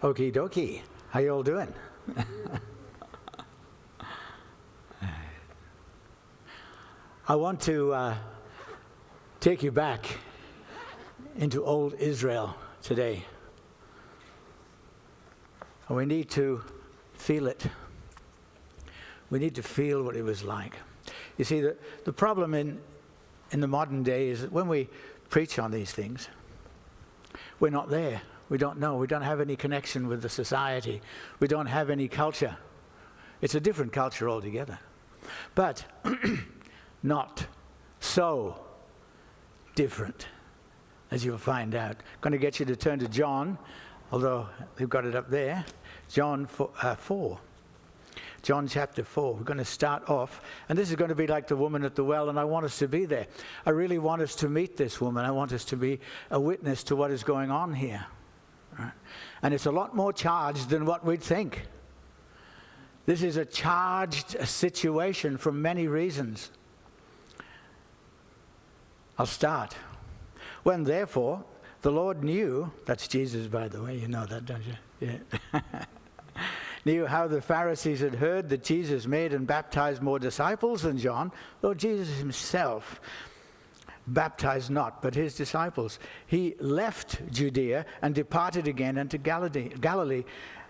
Okie dokie. How you all doing? I want to take you back into old Israel today. And we need to feel it. We need to feel what it was like. You see, the problem in the modern day is that when we preach on these things, we're not there. We don't know. We don't have any connection with the society. We don't have any culture. It's a different culture altogether. But not so different, as you'll find out. I'm going to get you to turn to John, although they've got it up there. John 4. John chapter 4. We're going to start off, and this is going to be like the woman at the well, and I want us to be there. I really want us to meet this woman. I want us to be a witness to what is going on here. Right? And it's a lot more charged than what we'd think. This is a charged situation for many reasons. I'll start. When therefore the Lord knew, that's Jesus by the way, you know that, don't you? Yeah. Knew how the Pharisees had heard that Jesus made and baptized more disciples than John, though Jesus himself baptized not, but his disciples. He left Judea and departed again unto Galilee,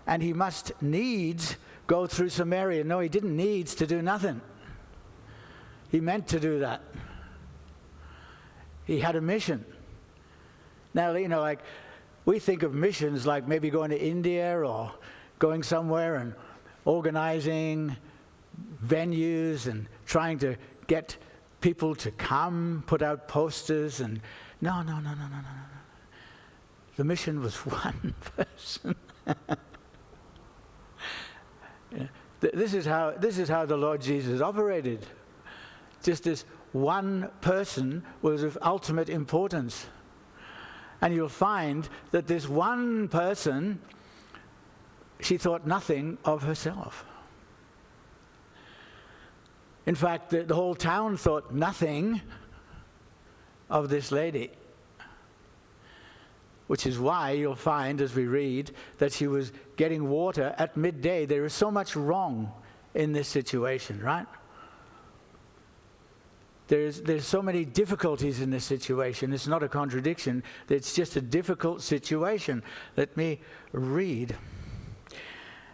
and he must needs go through Samaria. No, he didn't needs to do nothing. He meant to do that. He had a mission. Now, you know, like, we think of missions like maybe going to India or going somewhere and organizing venues and trying to get people to come, put out posters, and no. The mission was one person. This is how the Lord Jesus operated. Just this one person was of ultimate importance. And you'll find that this one person, she thought nothing of herself. In fact, the whole town thought nothing of this lady. Which is why you'll find, as we read, that she was getting water at midday. There is so much wrong in this situation, right? There's so many difficulties in this situation. It's not a contradiction. It's just a difficult situation. Let me read.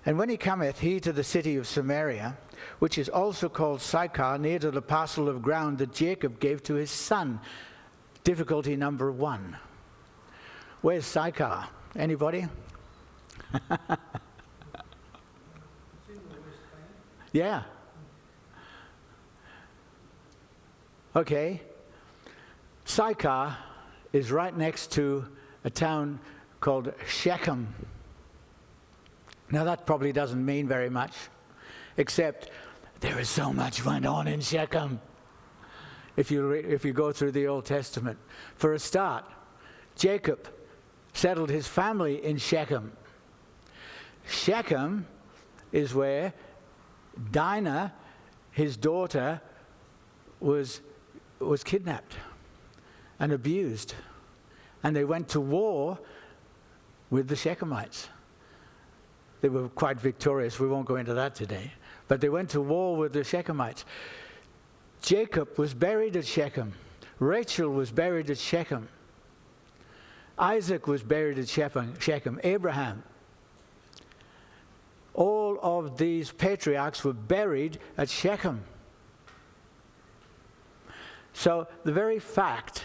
And when he cometh, he to the city of Samaria, which is also called Sychar, near to the parcel of ground that Jacob gave to his son. Difficulty number 1. Where's Sychar? Anybody? Yeah. Okay. Sychar is right next to a town called Shechem. Now that probably doesn't mean very much, except there is so much went on in Shechem. If you go through the Old Testament. For a start, Jacob settled his family in Shechem. Shechem is where Dinah, his daughter, was kidnapped and abused. And they went to war with the Shechemites. They were quite victorious. We won't go into that today. But they went to war with the Shechemites. Jacob was buried at Shechem. Rachel was buried at Shechem. Isaac was buried at Shechem. Abraham. All of these patriarchs were buried at Shechem. So the very fact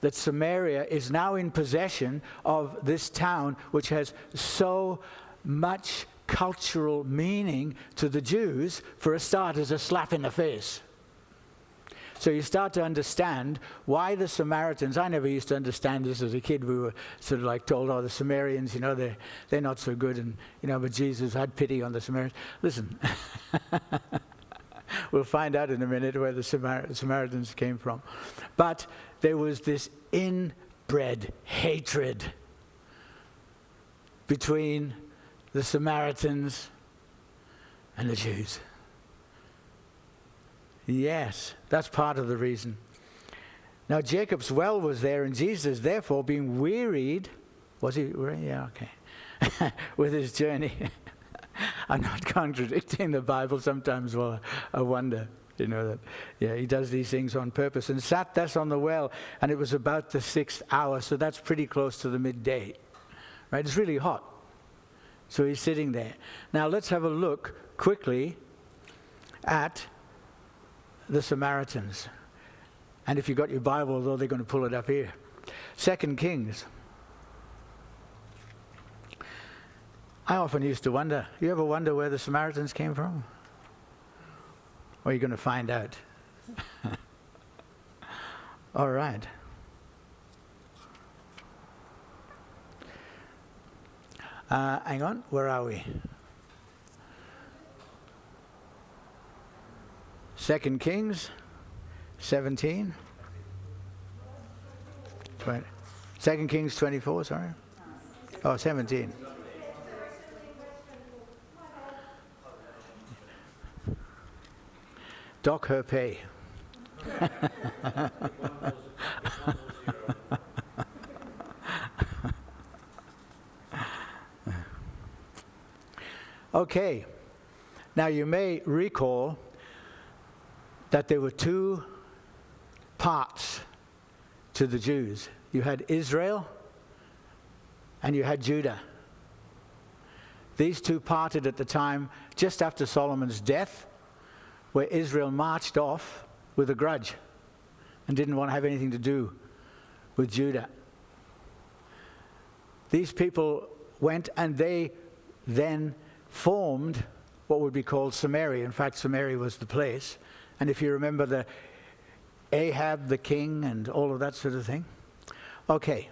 that Samaria is now in possession of this town, which has so much cultural meaning to the Jews, for a start, is a slap in the face. So you start to understand why the Samaritans, I never used to understand this as a kid. We were sort of like told, oh, the Samaritans, you know, they're not so good, and you know, but Jesus had pity on the Samaritans. Listen, we'll find out in a minute where the Samaritans came from. But there was this inbred hatred between the Samaritans and the Jews. Yes, that's part of the reason. Now Jacob's well was there, and Jesus, therefore, being wearied, was he? Yeah, okay. With his journey. I'm not contradicting the Bible. Sometimes, well, I wonder, that, he does these things on purpose. And sat thus on the well, and it was about the 6th hour, so that's pretty close to the midday, right? It's really hot. So he's sitting there. Now let's have a look quickly at the Samaritans. And if you've got your Bible, though, they're going to pull it up here. 2 Kings. I often used to wonder, you ever wonder where the Samaritans came from? Or are you going to find out? All right. Hang on, where are we? 2 Kings 17. 2 Kings 24, sorry. Oh, 17. Dock her pay. Okay. Now you may recall that there were two parts to the Jews. You had Israel and you had Judah. These two parted at the time just after Solomon's death, where Israel marched off with a grudge and didn't want to have anything to do with Judah. These people went and they then formed what would be called Samaria. In fact, Samaria was the place. And if you remember the Ahab, the king, and all of that sort of thing. Okay.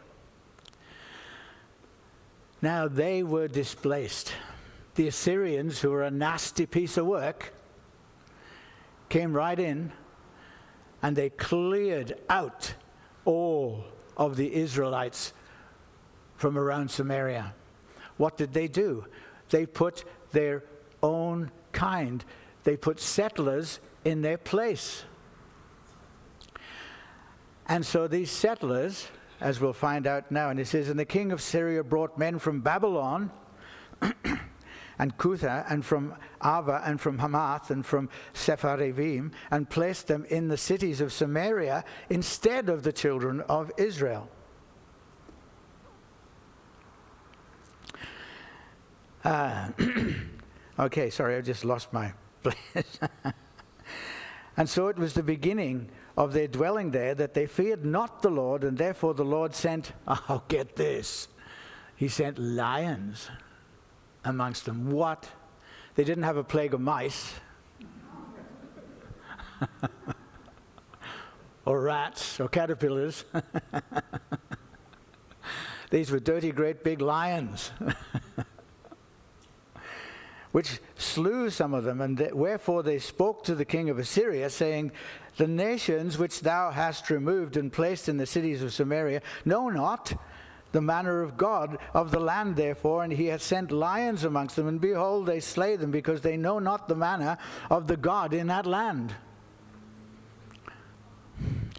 Now they were displaced. The Assyrians, who were a nasty piece of work, came right in and they cleared out all of the Israelites from around Samaria. What did they do? They put their own kind. They put settlers in their place. And so these settlers, as we'll find out now, and it says, and the king of Syria brought men from Babylon and Cutha, and from Ava, and from Hamath, and from Sepharvaim, and placed them in the cities of Samaria instead of the children of Israel. Okay, sorry, I just lost my place. And so it was the beginning of their dwelling there, that they feared not the Lord, and therefore the Lord sent, oh, get this, he sent lions amongst them. What? They didn't have a plague of mice or rats or caterpillars. These were dirty, great big lions, which slew some of them. And wherefore they spoke to the king of Assyria, saying, the nations which thou hast removed and placed in the cities of Samaria know not the manner of God of the land, therefore, and he hath sent lions amongst them, and behold, they slay them, because they know not the manner of the God in that land.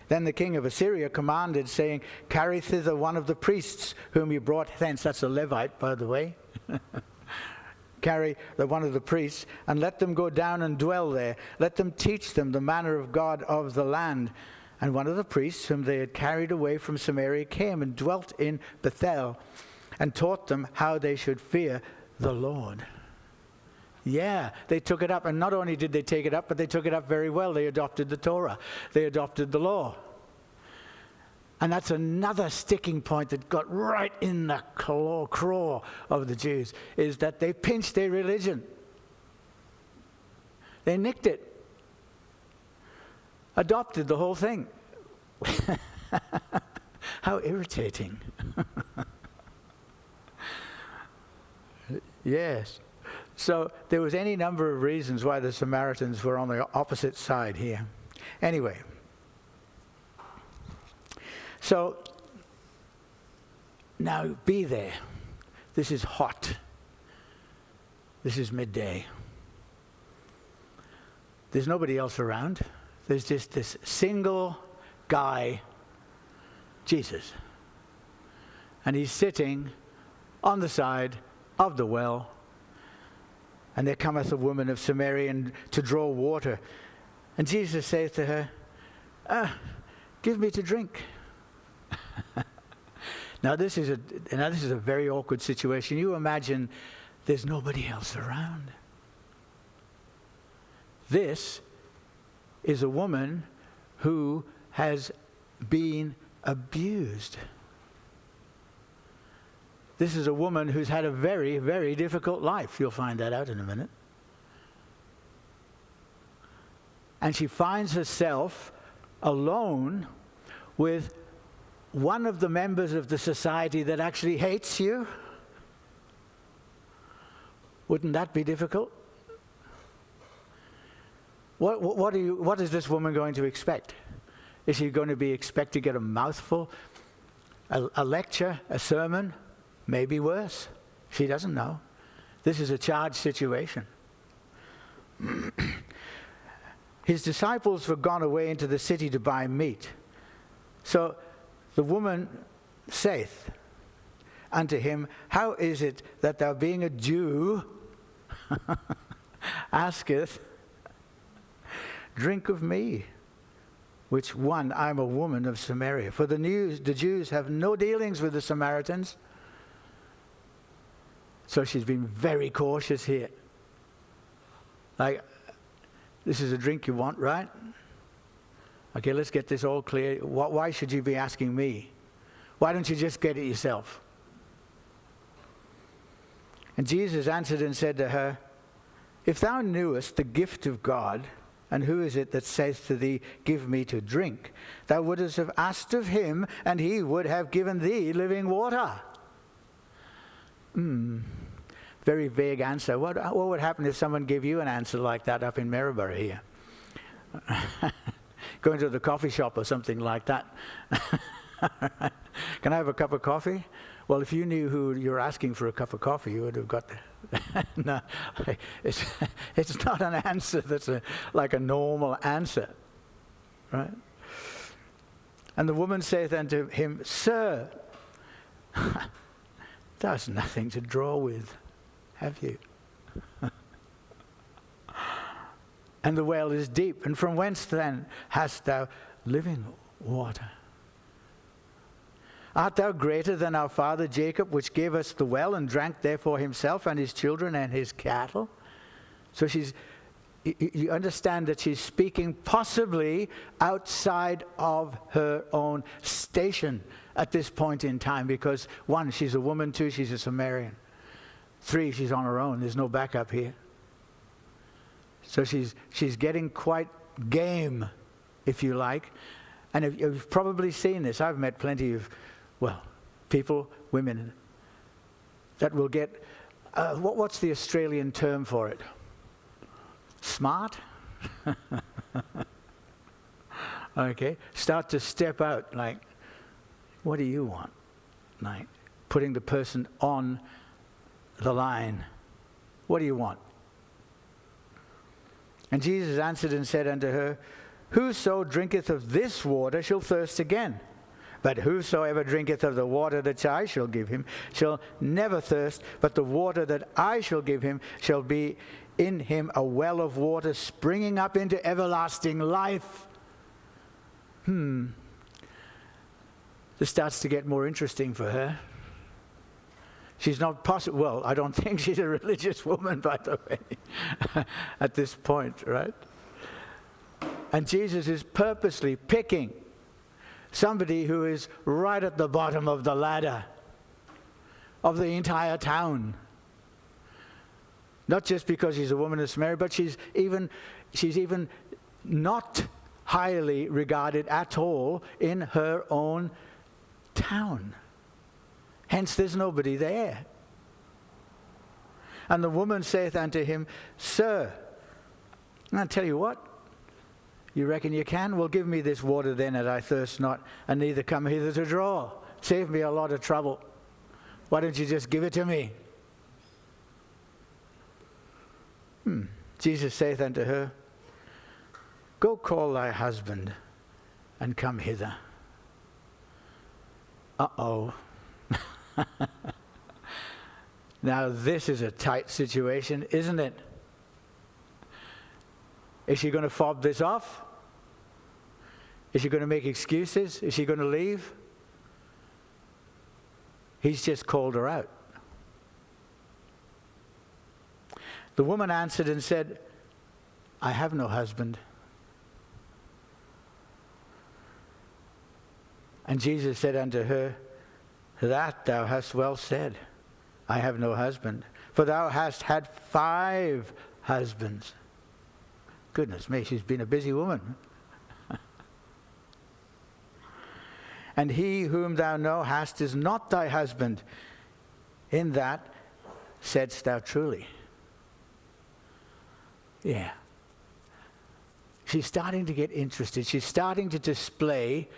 Then the king of Assyria commanded, saying, carry thither one of the priests whom you brought thence. That's a Levite, by the way. Carry one of the priests, and let them go down and dwell there. Let them teach them the manner of God of the land. And one of the priests whom they had carried away from Samaria came and dwelt in Bethel, and taught them how they should fear the Lord. Yeah, they took it up, and not only did they take it up, but they took it up very well. They adopted the Torah. They adopted the law. And that's another sticking point that got right in the craw of the Jews, is that they pinched their religion. They nicked it. Adopted the whole thing. How irritating. Yes. So there was any number of reasons why the Samaritans were on the opposite side here. Anyway. So, now be there. This is hot. This is midday. There's nobody else around. There's just this single guy Jesus. And he's sitting on the side of the well. And there cometh a woman of Samaria to draw water. And Jesus saith to her, give me to drink. Now this is a very awkward situation. You imagine there's nobody else around. This is a woman who has been abused. This is a woman who's had a very, very difficult life. You'll find that out in a minute. And she finds herself alone with one of the members of the society that actually hates you. Wouldn't that be difficult? What is this woman going to expect? Is she going to be expected to get a mouthful, a lecture, a sermon? Maybe worse. She doesn't know. This is a charged situation. His disciples were gone away into the city to buy meat. So the woman saith unto him, how is it that thou being a Jew asketh drink of me, which one, I'm a woman of Samaria. For the Jews have no dealings with the Samaritans. So she's been very cautious here. Like, this is a drink you want, right? Okay, let's get this all clear. Why should you be asking me? Why don't you just get it yourself? And Jesus answered and said to her, if thou knewest the gift of God, and who is it that saith to thee, give me to drink, thou wouldst have asked of him, and he would have given thee living water. Very vague answer. What would happen if someone gave you an answer like that up in Maryborough here? Going to the coffee shop or something like that. Can I have a cup of coffee? Well, if you knew who you're asking for a cup of coffee, you would have got the... No, it's not an answer that's like a normal answer, right? And the woman saith unto him, Sir, thou hast nothing to draw with, have you? And the well is deep, and from whence then hast thou living water? Art thou greater than our father Jacob, which gave us the well, and drank therefore himself and his children and his cattle? So you understand that she's speaking possibly outside of her own station at this point in time, because 1, she's a woman, 2, she's a Samaritan, 3, she's on her own. There's no backup here. So she's getting quite game, if you like. And you've probably seen this. I've met plenty of, people, women, that will get, what's the Australian term for it? Smart? Okay. Start to step out, like, what do you want? Like, putting the person on the line. What do you want? And Jesus answered and said unto her, whoso drinketh of this water shall thirst again. But whosoever drinketh of the water that I shall give him shall never thirst, but the water that I shall give him shall be in him a well of water springing up into everlasting life. This starts to get more interesting for her. She's not possible. Well, I don't think she's a religious woman, by the way, at this point, right? And Jesus is purposely picking somebody who is right at the bottom of the ladder of the entire town. Not just because she's a woman of Samaria, but she's even not highly regarded at all in her own town. Hence there's nobody there. And the woman saith unto him, Sir, and I'll tell you what, you reckon you can? Well, give me this water then, that I thirst not, and neither come hither to draw. Save me a lot of trouble. Why don't you just give it to me? Jesus saith unto her, Go call thy husband, and come hither. Uh-oh. Now this is a tight situation, isn't it? Is she going to fob this off? Is she going to make excuses? Is she going to leave? He's just called her out. The woman answered and said, I have no husband. And Jesus said unto her, that thou hast well said, I have no husband, for thou hast had 5 husbands. Goodness me, she's been a busy woman. And he whom thou now hast is not thy husband. In that saidst thou truly. Yeah. She's starting to get interested. She's starting to display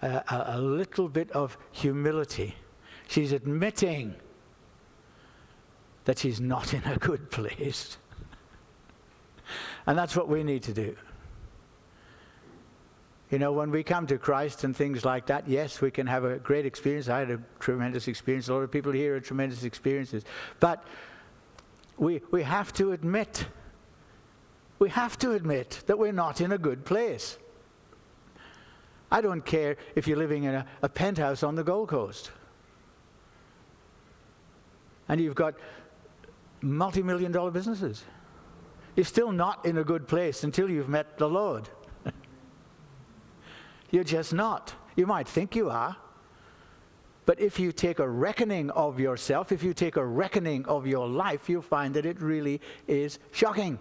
a little bit of humility. She's admitting that she's not in a good place. And that's what we need to do. You know, when we come to Christ and things like that, yes, we can have a great experience. I had a tremendous experience. A lot of people here had tremendous experiences. But we have to admit, that we're not in a good place. I don't care if you're living in a penthouse on the Gold Coast. And you've got multi-million-dollar businesses. You're still not in a good place until you've met the Lord. You're just not. You might think you are. But if you take a reckoning of yourself, if you take a reckoning of your life, you'll find that it really is shocking.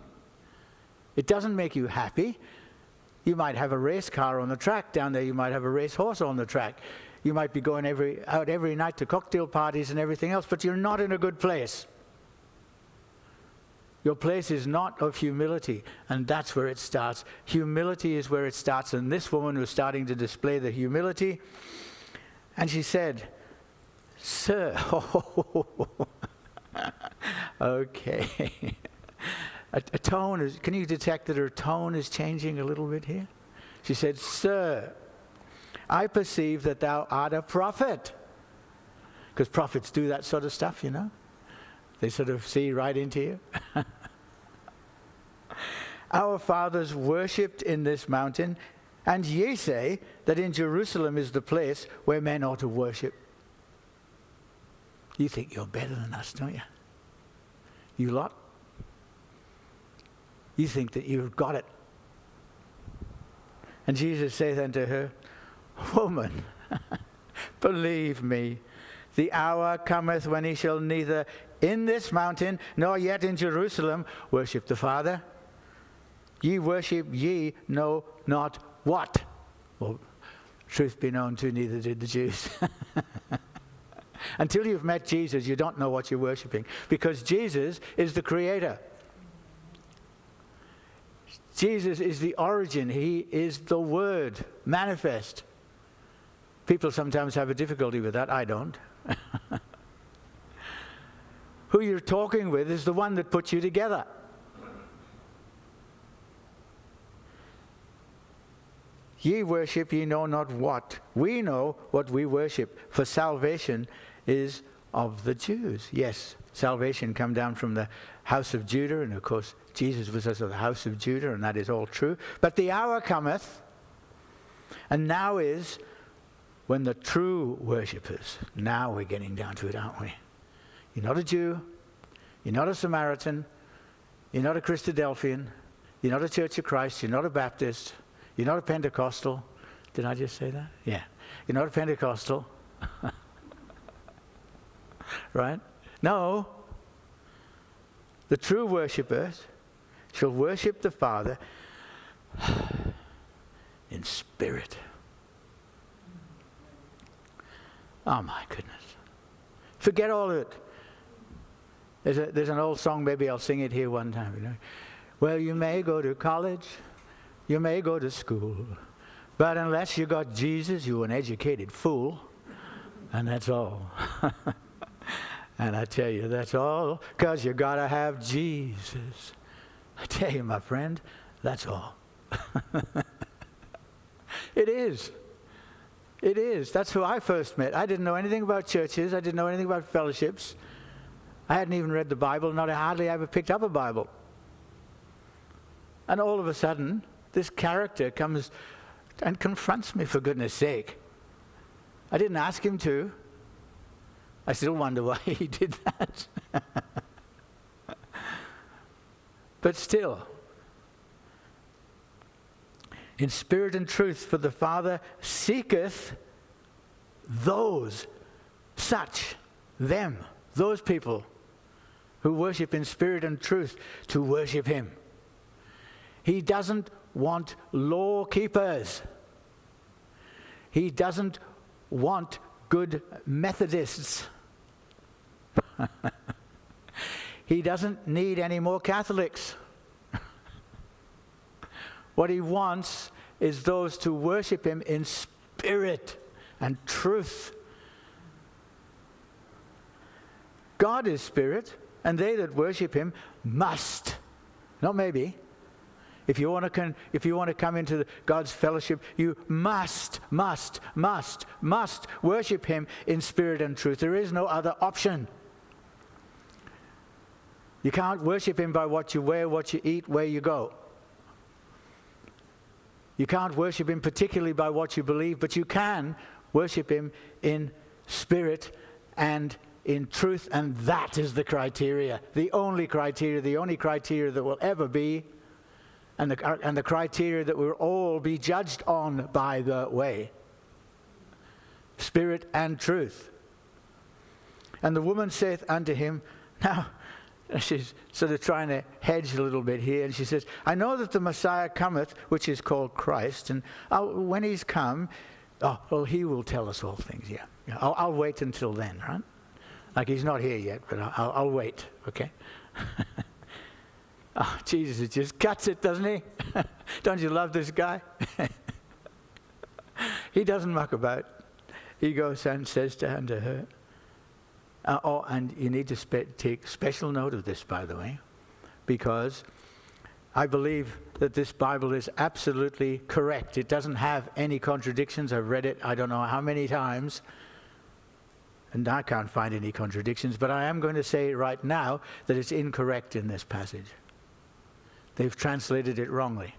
It doesn't make you happy. You might have a race car on the track down there. You might have a race horse on the track. You might be going out every night to cocktail parties and everything else, but you're not in a good place. Your place is not of humility, and that's where it starts. Humility is where it starts, and this woman was starting to display the humility, and she said, Sir, okay. A tone is, can you detect that her tone is changing a little bit here? She said, Sir, I perceive that thou art a prophet. Because prophets do that sort of stuff, you know. They sort of see right into you. Our fathers worshipped in this mountain, and ye say that in Jerusalem is the place where men ought to worship. You think you're better than us, don't you? You lot. You think that you've got it. And Jesus saith unto her, Woman, believe me, the hour cometh when he shall neither in this mountain nor yet in Jerusalem worship the Father. Ye worship ye know not what. Well, truth be known too, neither did the Jews. Until you've met Jesus, you don't know what you're worshiping, because Jesus is the creator. Jesus is the origin. He is the Word manifest. People sometimes have a difficulty with that. I don't. Who you're talking with is the one that puts you together. Ye worship ye know not what. We know what we worship, for salvation is of the Jews. Yes, salvation come down from the house of Judah, and of course Jesus was of the house of Judah, and that is all true. But the hour cometh, and now is, when the true worshippers, now we're getting down to it, aren't we? You're not a Jew, you're not a Samaritan, you're not a Christadelphian, you're not a Church of Christ, you're not a Baptist, you're not a Pentecostal. Did I just say that? Yeah. You're not a Pentecostal. Right? No. The true worshippers shall worship the Father in spirit. Oh my goodness. Forget all of it. There's an old song, maybe I'll sing it here one time. You know? Well, you may go to college, you may go to school, but unless you got Jesus, you're an educated fool. And that's all. And I tell you, that's all, because you got to have Jesus. I tell you, my friend, that's all. It is. It is. That's who I first met. I didn't know anything about churches. I didn't know anything about fellowships. I hadn't even read the Bible, not hardly ever picked up a Bible. And all of a sudden, this character comes and confronts me, for goodness sake. I didn't ask him to. I still wonder why he did that. But still, in spirit and truth, for the Father seeketh those, such, them, those people who worship in spirit and truth to worship him. He doesn't want law keepers. He doesn't want good Methodists. He doesn't need any more Catholics. What he wants is those to worship him in spirit and truth. God is spirit, and they that worship him must, not maybe. If you want to come into God's fellowship, you must worship him in spirit and truth. There is no other option. You can't worship him by what you wear, what you eat, where you go. You can't worship him particularly by what you believe, but you can worship him in spirit and in truth, and that is the criteria, the only criteria that will ever be, and the criteria that we'll all be judged on, by the way. Spirit and truth. And the woman saith unto him, now, she's sort of trying to hedge a little bit here, and she says, I know that the Messiah cometh, which is called Christ, and when he's come, he will tell us all things, yeah. I'll wait until then, right? Like he's not here yet, but I'll wait, okay? Oh, Jesus, it just cuts it, doesn't he? Don't you love this guy? He doesn't muck about. He goes and says unto her, and you need to take special note of this, by the way, because I believe that this Bible is absolutely correct. It doesn't have any contradictions. I've read it I don't know how many times, and I can't find any contradictions, but I am going to say right now that it's incorrect in this passage. They've translated it wrongly.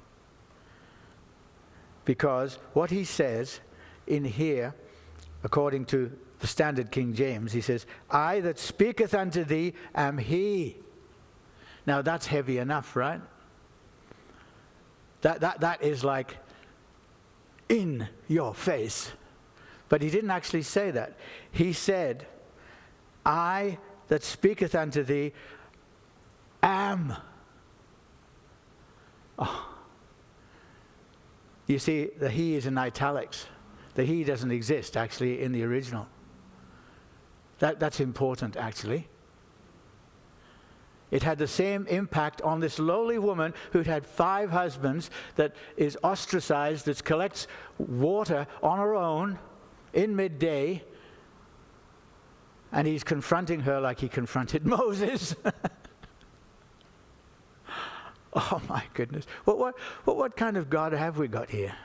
Because what he says in here, according to the Standard King James, he says, I that speaketh unto thee am he. Now that's heavy enough, right? That is like in your face. But he didn't actually say that. He said, I that speaketh unto thee am. Oh. You see, the he is in italics. The he doesn't exist actually in the original. That's important actually. It had the same impact on this lowly woman who'd had 5 husbands, that is ostracized, that collects water on her own in midday, and he's confronting her like he confronted Moses. Oh my goodness. What kind of God have we got here?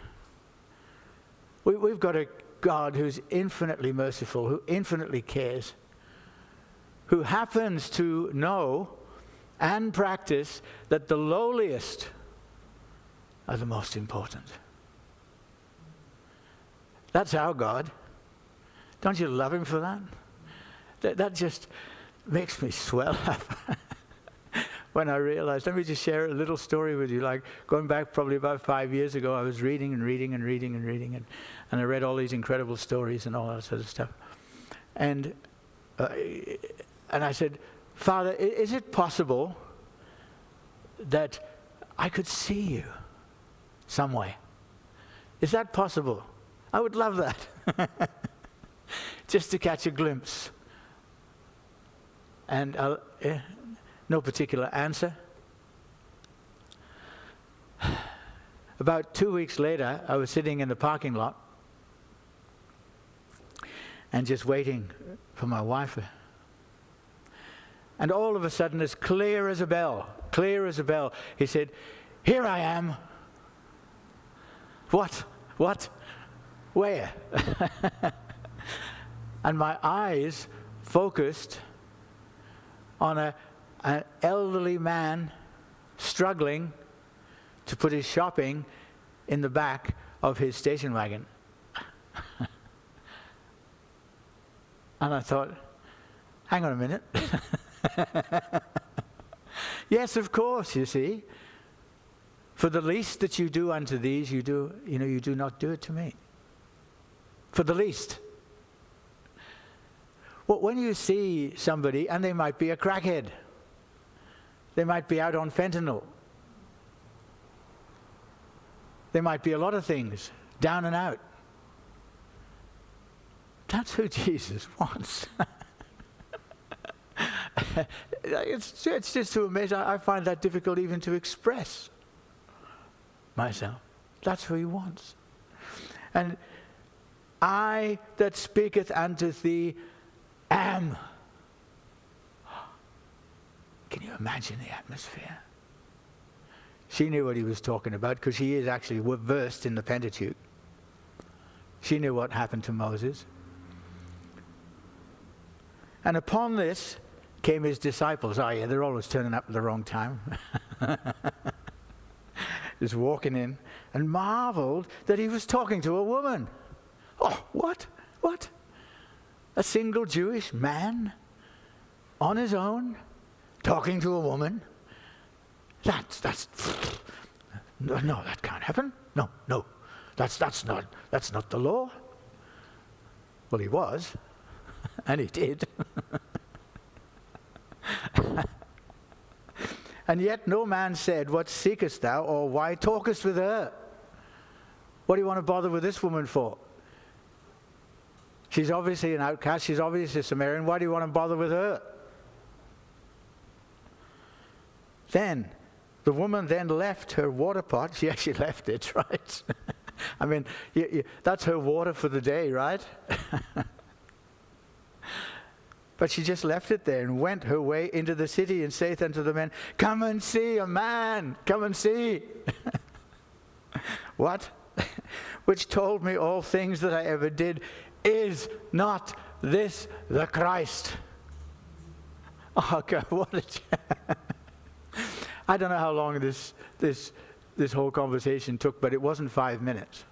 We've got a God who's infinitely merciful, who infinitely cares, who happens to know and practice that the lowliest are the most important. That's our God. Don't you love him for that? That just makes me swell up. When I realized, let me just share a little story with you. Like going back probably about 5 years ago, I was reading, and I read all these incredible stories and all that sort of stuff. And I said, Father, is it possible that I could see you some way? Is that possible? I would love that. Just to catch a glimpse. And no particular answer. About 2 weeks later, I was sitting in the parking lot and just waiting for my wife. And all of a sudden, as clear as a bell, he said, here I am. What Where? And my eyes focused on an elderly man struggling to put his shopping in the back of his station wagon. And I thought, hang on a minute. Yes, of course, you see. For the least that you do unto these, you do not do it to me. For the least. Well, when you see somebody, and they might be a crackhead, they might be out on fentanyl, they might be a lot of things, down and out. That's who Jesus wants. It's just too amazing. I find that difficult even to express myself. That's who he wants. And I that speaketh unto thee am. Can you imagine the atmosphere? She knew what he was talking about because she is actually versed in the Pentateuch. She knew what happened to Moses. And upon this came his disciples. Oh yeah, they're always turning up at the wrong time. Just walking in and marveled that he was talking to a woman. Oh, what? What? A single Jewish man on his own talking to a woman? That's no, that can't happen. No, that's not the law. Well, he was, and he did. And yet no man said, what seekest thou, or why talkest with her? What do you want to bother with this woman for? She's obviously an outcast. She's obviously a Samaritan. Why do you want to bother with her? Then, the woman then left her water pot. She actually left it, right? I mean, that's her water for the day, right? But she just left it there and went her way into the city and saith unto the men, come and see a man, come and see. What? Which told me all things that I ever did. Is not this the Christ? Oh God, what a... I don't know how long this whole conversation took, but it wasn't 5 minutes.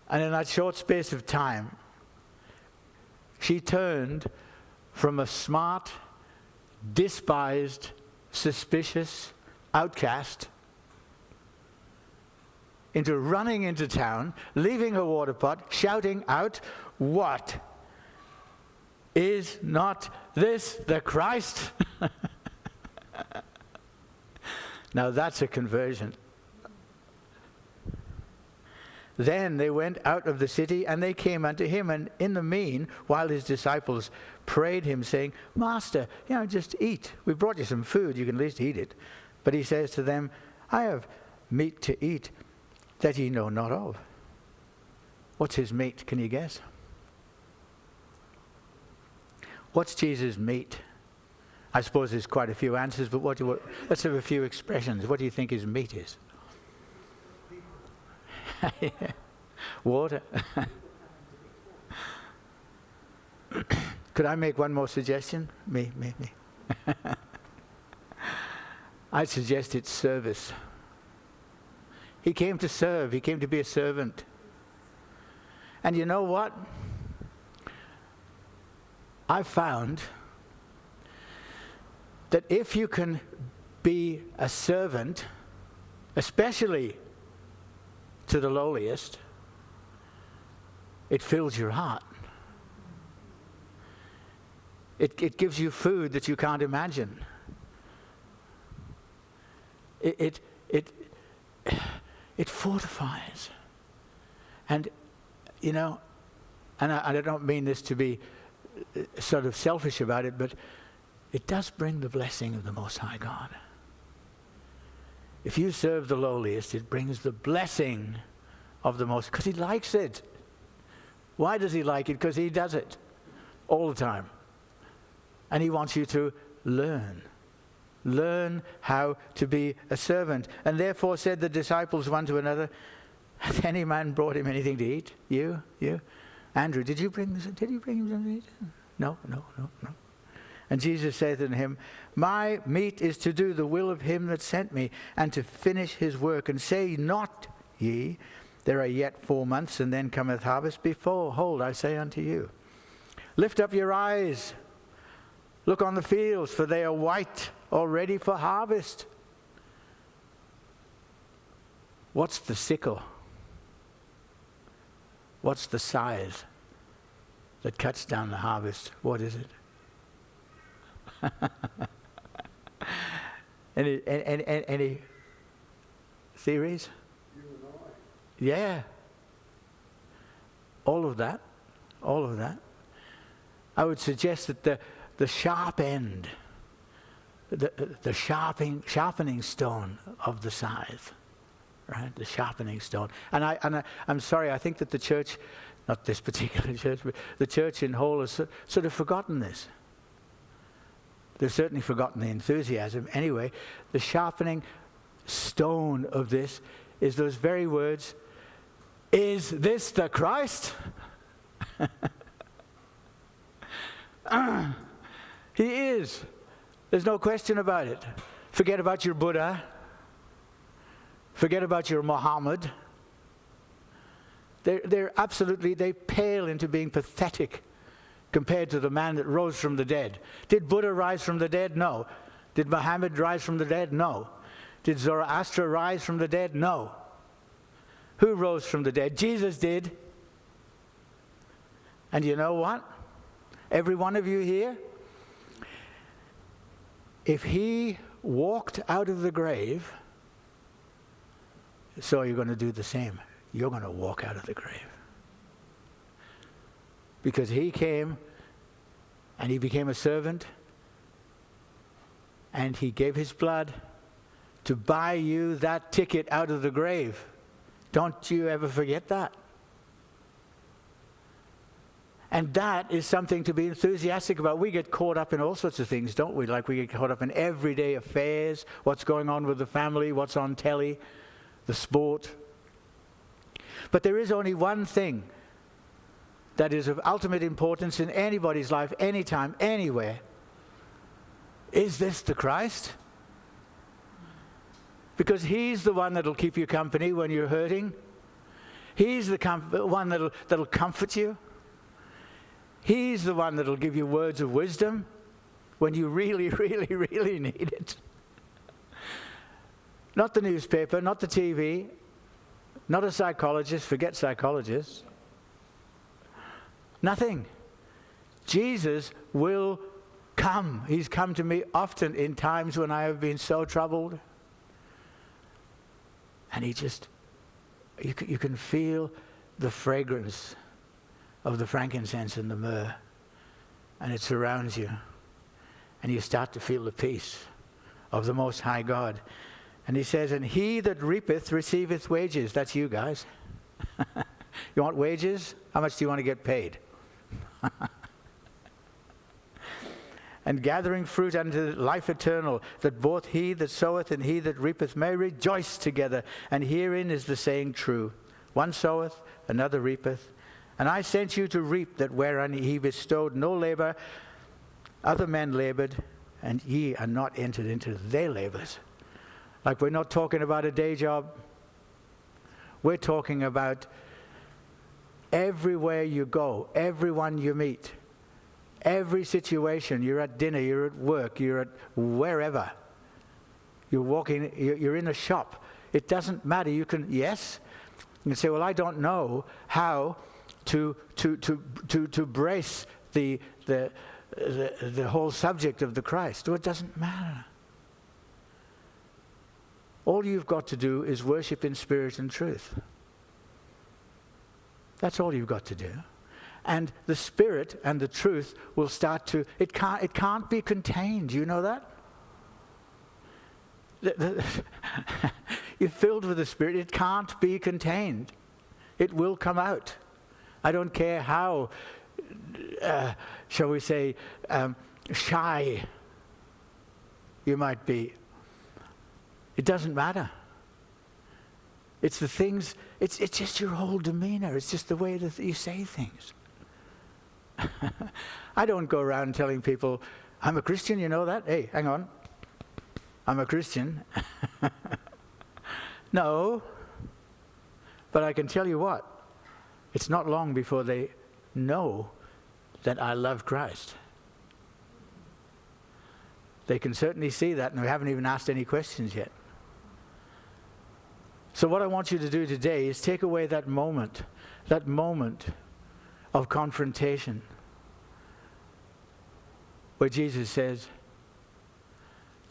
And in that short space of time, she turned from a smart, despised, suspicious outcast into running into town, leaving her water pot, shouting out, what? Is not this the Christ? Now that's a conversion. Then they went out of the city, and they came unto him, and in the mean, while his disciples prayed him, saying, Master, just eat. We brought you some food, you can at least eat it. But he says to them, I have meat to eat that ye know not of. What's his meat? Can you guess? What's Jesus' meat? I suppose there's quite a few answers, but let's have a few expressions. What do you think his meat is? Water. Could I make one more suggestion? Me. I suggest it's service. He came to serve. He came to be a servant. And you know what? I've found that if you can be a servant, especially to the lowliest, it fills your heart. It gives you food that you can't imagine. It fortifies. And, and I don't mean this to be sort of selfish about it, but it does bring the blessing of the Most High God. If you serve the lowliest, it brings the blessing of the Most, because he likes it. Why does he like it? Because he does it all the time. And he wants you to learn. Learn how to be a servant. And therefore said the disciples one to another, Has any man brought him anything to eat? You? Andrew, did you bring him something to eat? No. And Jesus said unto him, my meat is to do the will of him that sent me, and to finish his work. And say not ye, there are yet 4 months, and then cometh harvest. Behold, I say unto you, lift up your eyes, look on the fields, for they are white already for harvest. What's the sickle? What's the scythe that cuts down the harvest? What is it? Any theories? Yeah. All of that. I would suggest that the sharp end, the sharpening stone of the scythe, right? The sharpening stone. And I'm sorry, I think that the church, not this particular church, but the church in whole has sort of forgotten this. They've certainly forgotten the enthusiasm. Anyway, the sharpening stone of this is those very words, is this the Christ? He is. There's no question about it. Forget about your Buddha. Forget about your Muhammad. They're absolutely, they pale into being pathetic compared to the man that rose from the dead. Did Buddha rise from the dead? No. Did Muhammad rise from the dead? No. Did Zoroaster rise from the dead? No. Who rose from the dead? Jesus did. And you know what? Every one of you here, if he walked out of the grave, so you're going to do the same. You're going to walk out of the grave. Because he came and he became a servant and he gave his blood to buy you that ticket out of the grave. Don't you ever forget that. And that is something to be enthusiastic about. We get caught up in all sorts of things, don't we? Like we get caught up in everyday affairs, what's going on with the family, what's on telly, the sport. But there is only one thing that is of ultimate importance in anybody's life, anytime, anywhere. Is this the Christ? Because he's the one that'll keep you company when you're hurting. He's the one that'll comfort you. He's the one that'll give you words of wisdom when you really, really, really need it. Not the newspaper, not the TV, not a psychologist, forget psychologists. Nothing. Jesus will come. He's come to me often in times when I have been so troubled. And he just, you can feel the fragrance of the frankincense and the myrrh. And it surrounds you. And you start to feel the peace of the Most High God. And he says, and he that reapeth receiveth wages. That's you guys. You want wages? How much do you want to get paid? And gathering fruit unto life eternal, that both he that soweth and he that reapeth may rejoice together. And herein is the saying true. One soweth, another reapeth. And I sent you to reap that whereon he bestowed no labor, other men labored, and ye are not entered into their labors. Like we're not talking about a day job. We're talking about everywhere you go, everyone you meet, every situation. You're at dinner, you're at work, you're at wherever. You're walking, you're in a shop. It doesn't matter. You can, yes, you can say, well, I don't know how to brace the whole subject of the Christ. Well, it doesn't matter. All you've got to do is worship in spirit and truth. That's all you've got to do. And the spirit and the truth will start to, it can't be contained. You know that? You're filled with the Spirit. It can't be contained. It will come out. I don't care how, shall we say, shy you might be. It doesn't matter. It's the things, it's just your whole demeanor. It's just the way that you say things. I don't go around telling people, I'm a Christian, you know that? Hey, hang on. I'm a Christian. No. But I can tell you what, it's not long before they know that I love Christ. They can certainly see that, and we haven't even asked any questions yet. So what I want you to do today is take away that moment of confrontation where Jesus says,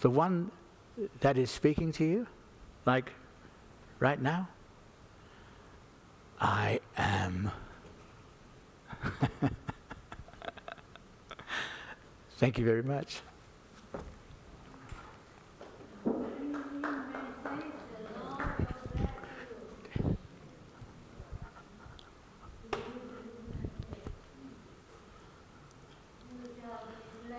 the one that is speaking to you, like right now, I am. Thank you very much.